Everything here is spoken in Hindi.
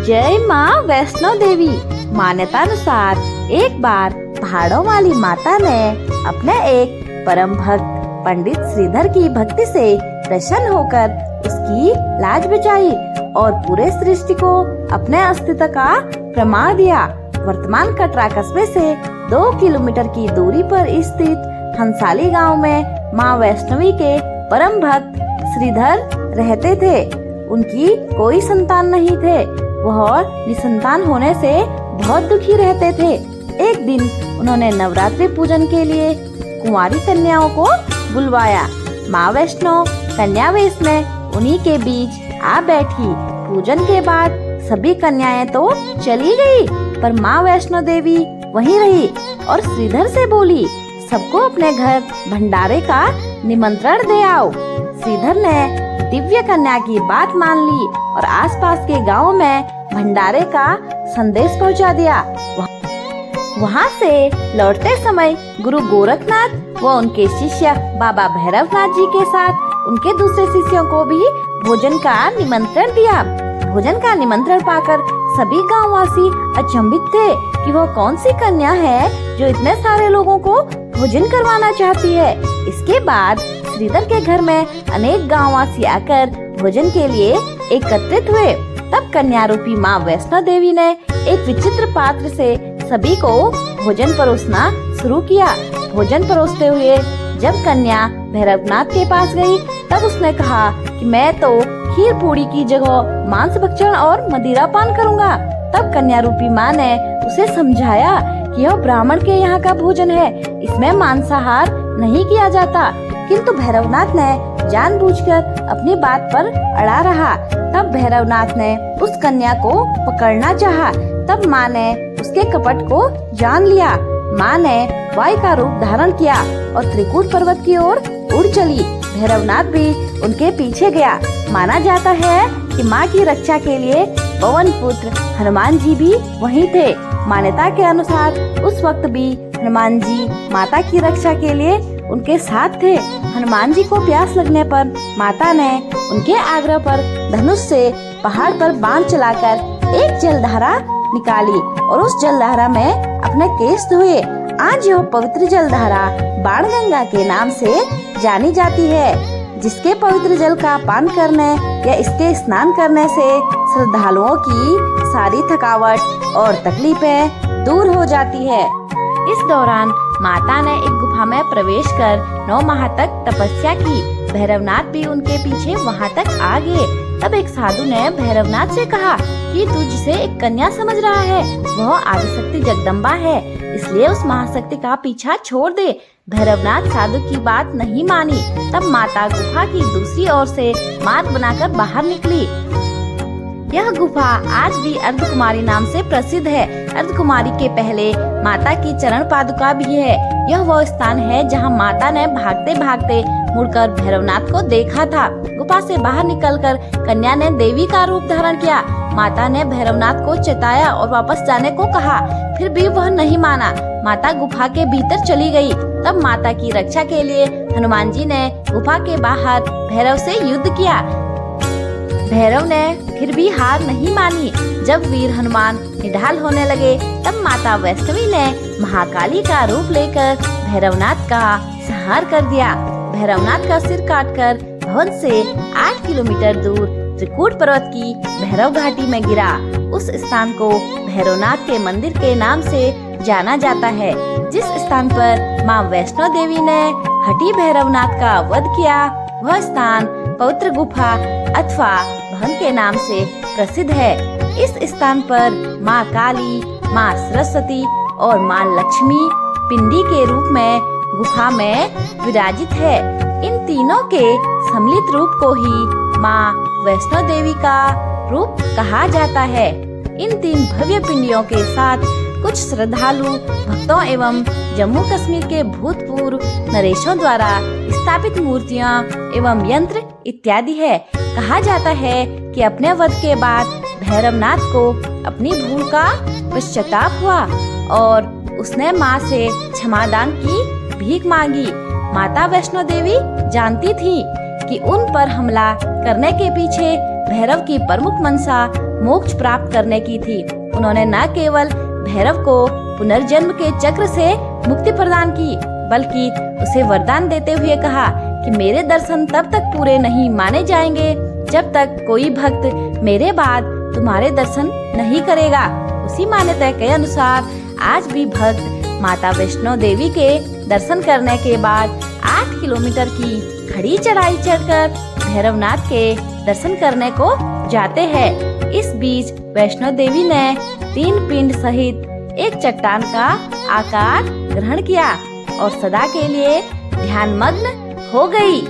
जय माँ वैष्णो देवी। मान्यता अनुसार एक बार पहाड़ों वाली माता ने अपने एक परम भक्त पंडित श्रीधर की भक्ति से प्रसन्न होकर उसकी लाज बचाई और पूरे सृष्टि को अपने अस्तित्व का प्रमाण दिया। वर्तमान कटरा कस्बे से 2 किलोमीटर की दूरी पर स्थित हंसाली गांव में माँ वैष्णवी के परम भक्त श्रीधर रहते थे। उनकी कोई संतान नहीं थे। वह निसंतान होने से बहुत दुखी रहते थे। एक दिन उन्होंने नवरात्रि पूजन के लिए कुंवारी कन्याओं को बुलवाया। माँ वैष्णो कन्या वेश में उन्हीं के बीच आ बैठी। पूजन के बाद सभी कन्याएं तो चली गई, पर माँ वैष्णो देवी वहीं रही और श्रीधर से बोली, सबको अपने घर भंडारे का निमंत्रण दे आओ। श्रीधर ने दिव्य कन्या की बात मान ली और आसपास के गांव में भंडारे का संदेश पहुंचा दिया। वहां से लौटते समय गुरु गोरखनाथ व उनके शिष्य बाबा भैरवनाथ जी के साथ उनके दूसरे शिष्यों को भी भोजन का निमंत्रण दिया। भोजन का निमंत्रण पाकर सभी गांववासी अचंभित थे कि वह कौन सी कन्या है जो इतने सारे लोगों को भोजन करवाना चाहती है। इसके बाद श्रीधर के घर में अनेक गांववासी आकर भोजन के लिए एकत्रित हुए। तब कन्या रूपी माँ वैष्णो देवी ने एक विचित्र पात्र से सभी को भोजन परोसना शुरू किया। भोजन परोसते हुए जब कन्या भैरवनाथ के पास गई, तब उसने कहा कि मैं तो खीर पूरी की जगह मांस भक्षण और मदिरा पान करूंगा। तब कन्या रूपी माँ ने उसे समझाया कि यह ब्राह्मण के यहाँ का भोजन है, इसमें मांसाहार नहीं किया जाता। किंतु भैरवनाथ ने जानबूझकर अपनी बात पर अड़ा रहा। तब भैरवनाथ ने उस कन्या को पकड़ना चाहा। तब माँ ने उसके कपट को जान लिया। माँ ने वायु का रूप धारण किया और त्रिकूट पर्वत की ओर उड़ चली। भैरवनाथ भी उनके पीछे गया। माना जाता है कि माँ की रक्षा के लिए पवन पुत्र हनुमान जी भी वहीं थे। मान्यता के अनुसार उस वक्त भी हनुमान जी माता की रक्षा के लिए उनके साथ थे। हनुमान जी को प्यास लगने पर माता ने उनके आग्रह पर धनुष से पहाड़ पर बाण चलाकर एक जलधारा निकाली और उस जलधारा में अपने केश धोए। आज यह पवित्र जलधारा बाणगंगा के नाम से जानी जाती है, जिसके पवित्र जल का पान करने या इसके स्नान करने से श्रद्धालुओं की सारी थकावट और तकलीफें दूर हो जाती है। इस दौरान माता ने एक गुफा में प्रवेश कर 9 माह तक तपस्या की। भैरवनाथ भी उनके पीछे वहां तक आ गए। तब एक साधु ने भैरवनाथ से कहा कि तू जिसे एक कन्या समझ रहा है वह आदिशक्ति जगदम्बा है, इसलिए उस महाशक्ति का पीछा छोड़ दे। भैरवनाथ साधु की बात नहीं मानी। तब माता गुफा की दूसरी ओर से मार्ग बनाकर बाहर निकली। यह गुफा आज भी अर्धकुमारी नाम से प्रसिद्ध है। अर्धकुमारी के पहले माता की चरण पादुका भी है। यह वह स्थान है जहां माता ने भागते भागते मुड़कर भैरवनाथ को देखा था। गुफा से बाहर निकलकर कन्या ने देवी का रूप धारण किया। माता ने भैरवनाथ को चेताया और वापस जाने को कहा, फिर भी वह नहीं माना। माता गुफा के भीतर चली गई। तब माता की रक्षा के लिए हनुमान जी ने गुफा के बाहर भैरव से युद्ध किया। भैरव ने फिर भी हार नहीं मानी। जब वीर हनुमान निढाल होने लगे, तब माता वैष्णवी ने महाकाली का रूप लेकर भैरवनाथ का संहार कर दिया। भैरवनाथ का सिर काटकर भवन से 8 किलोमीटर दूर त्रिकूट पर्वत की भैरव घाटी में गिरा। उस स्थान को भैरवनाथ के मंदिर के नाम से जाना जाता है। जिस स्थान पर माँ वैष्णो देवी ने हठी भैरवनाथ का वध किया, वह स्थान पवित्र गुफा अथवा भवन के नाम से प्रसिद्ध है। इस स्थान पर माँ काली, माँ सरस्वती और माँ लक्ष्मी पिंडी के रूप में गुफा में विराजित है। इन तीनों के सम्मिलित रूप को ही माँ वैष्णो देवी का रूप कहा जाता है। इन 3 भव्य पिंडियों के साथ कुछ श्रद्धालु भक्तों एवं जम्मू कश्मीर के भूतपूर्व नरेशों द्वारा स्थापित मूर्तियां एवं यंत्र इत्यादि है। कहा जाता है कि अपने वध के बाद भैरवनाथ को अपनी भूल का पश्चाताप हुआ और उसने माँ से क्षमादान की भीख मांगी। माता वैष्णो देवी जानती थी कि उन पर हमला करने के पीछे भैरव की प्रमुख मंशा मोक्ष प्राप्त करने की थी। उन्होंने न केवल भैरव को पुनर्जन्म के चक्र से मुक्ति प्रदान की, बल्कि उसे वरदान देते हुए कहा कि मेरे दर्शन तब तक पूरे नहीं माने जाएंगे जब तक कोई भक्त मेरे बाद तुम्हारे दर्शन नहीं करेगा। उसी मान्यता के अनुसार आज भी भक्त माता वैष्णो देवी के दर्शन करने के बाद 8 किलोमीटर की खड़ी चढ़ाई चढ़कर भैरवनाथ के दर्शन करने को जाते हैं। इस बीच वैष्णो देवी ने 3 पिंड सहित एक चट्टान का आकार ग्रहण किया और सदा के लिए ध्यानमग्न हो गई।